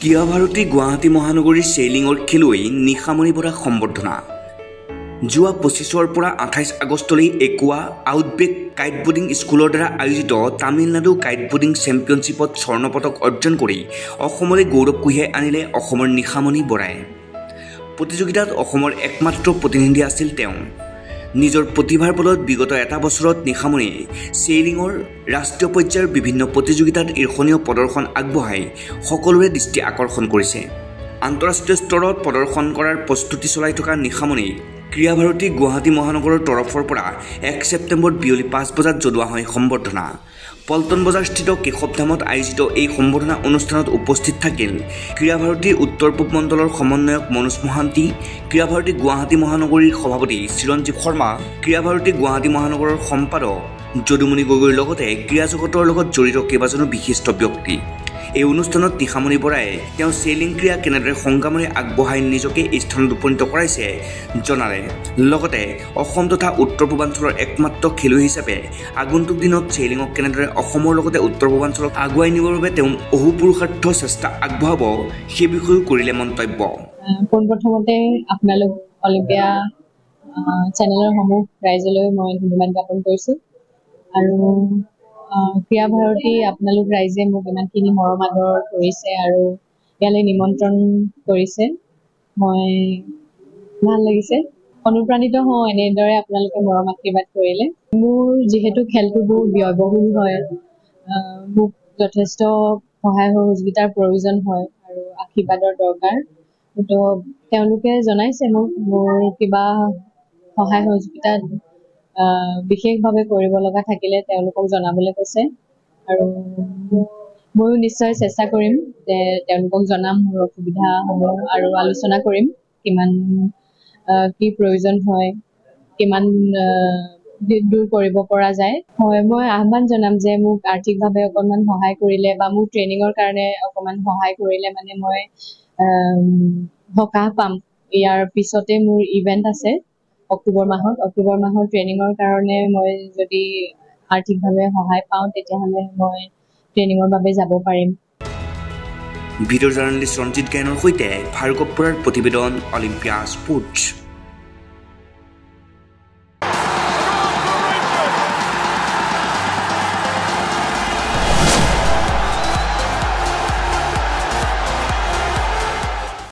ক্ৰীড়া ভাৰতী গুৱাহাটী মহানগৰীৰ চেইলিঙৰ খেলুৱৈ নিশামণি বৰাক সম্বৰ্ধনা। যোৱা 25ৰ পৰা 28 আগষ্টলৈ একুৱা আউটবেক কাইটবোৰ্ডিং স্কুলৰ দ্বাৰা আয়োজিত তামিলনাডু কাইটবোৰ্ডিং চেম্পিয়নশ্বিপত স্বৰ্ণ পদক অৰ্জন কৰি অসমলৈ গৌৰৱ কঢ়িয়াই আনিলে অসমৰ নিশামণি বৰাই। প্ৰতিযোগিতাত অসমৰ একমাত্ৰ প্ৰতিনিধি আছিল তেওঁ। নিজৰ প্ৰতিভাৰ বলত বিগত এটা বছৰত নিশামণিয়ে চেইলিঙৰ ৰাষ্ট্ৰীয় পৰ্যায়ৰ বিভিন্ন প্ৰতিযোগিতাত ঈৰ্ষণীয় প্ৰদৰ্শন আগবঢ়াই সকলোৰে দৃষ্টি আকৰ্ষণ কৰিছে। আন্তঃৰাষ্ট্ৰীয় স্তৰত প্ৰদৰ্শন কৰাৰ প্ৰস্তুতি চলাই থকা নিশামণিক ক্ৰীড়া ভাৰতী গুৱাহাটী মহানগৰৰ তৰফৰ পৰা 1 ছেপ্টেম্বৰত বিয়লি 5 বজাত জনোৱা হয় সম্বৰ্ধনা। পল্টন বজাৰস্থিত কেশৱধামত আয়োজিত এই সম্বৰ্ধনা অনুষ্ঠানত উপস্থিত থাকিল ক্ৰীড়া ভাৰতীৰ উত্তৰ পূব মণ্ডলৰ সমন্বয়ক মনোজ মহান্তি, ক্ৰীড়া ভাৰতী গুৱাহাটী মহানগৰীৰ সভাপতি চিৰঞ্জীৱ শৰ্মা, ক্ৰীড়া ভাৰতী গুৱাহাটী মহানগৰৰ সম্পাদক যদুমণি গগৈৰ লগতে ক্ৰীড়া জগতৰ লগত জড়িত কেইবাজনো বিশিষ্ট ব্যক্তি। এই অনুষ্ঠানত নিশামণি বৰাই তেওঁ চেইলিং ক্ৰীড়া কেনেদৰে সংগ্ৰামেৰে আগবঢ়াই নিজকে এই স্থানত উপনীত কৰাইছে জনালে। লগতে অসম তথা উত্তৰ পূৰ্বাঞ্চলৰ একমাত্ৰ খেলুৱৈ হিচাপে আগন্তুক দিনত চেইলিঙক কেনেদৰে অসমৰ লগতে উত্তৰ পূৰ্বাঞ্চলক আগুৱাই নিবৰ বাবে তেওঁ অহোপুৰুষাৰ্থ চেষ্টা আগবঢ়াব সেই বিষয়েও কৰিলে মন্তব্য। পোনপ্ৰথমতে আপোনালোক অলিম্পিয়া চেনেলৰ সমূহ ৰাইজলৈ মই ধন্যবাদ জ্ঞাপন কৰিছোঁ। আৰু ক্ৰীড়া ভাৰতী আপোনালোক ৰাইজে মোক ইমানখিনি মৰম আদৰ কৰিছে আৰু ইয়ালৈ নিমন্ত্ৰণ কৰিছে, মই ভাল লাগিছে, অনুপ্ৰাণিত হওঁ এনেদৰে আপোনালোকে মৰম আশীৰ্বাদ কৰিলে। মোৰ যিহেতু খেলটো বহুত ব্যয়বহুল হয়, মোক যথেষ্ট সহায় সহযোগিতাৰ প্ৰয়োজন হয় আৰু আশীৰ্বাদৰ দৰকাৰ। তো তেওঁলোকে জনাইছে মোক মোৰ কিবা সহায় সহযোগিতাত বিশেষভাৱে কৰিব লগা থাকিলে তেওঁলোকক জনাবলৈ কৈছে আৰু ময়ো নিশ্চয় চেষ্টা কৰিম যে তেওঁলোকক জনাম মোৰ অসুবিধাসমূহ আৰু আলোচনা কৰিম কিমান কি প্ৰয়োজন হয়, কিমান দূৰ কৰিব পৰা যায়। হয়, মই আহ্বান জনাম যে মোক আৰ্থিকভাৱে অকণমান সহায় কৰিলে বা মোৰ ট্ৰেইনিঙৰ কাৰণে অকণমান সহায় কৰিলে মানে মই সকাহ পাম। ইয়াৰ পিছতে মোৰ ইভেণ্ট আছে অক্টোবৰ মাহৰ ট্ৰেইনিঙৰ কাৰণে মই যদি আৰ্থিকভাৱে সহায় পাওঁ তেতিয়াহ'লে মই ট্ৰেইনিঙৰ বাবে যাব পাৰিম। ভিডিঅ' জাৰ্নেলিষ্ট ৰঞ্জিত গায়নৰ সৈতে ভাৰ্গৱ বৰাৰ প্ৰতিবেদন, অলিম্পিয়া স্পৰ্টছ।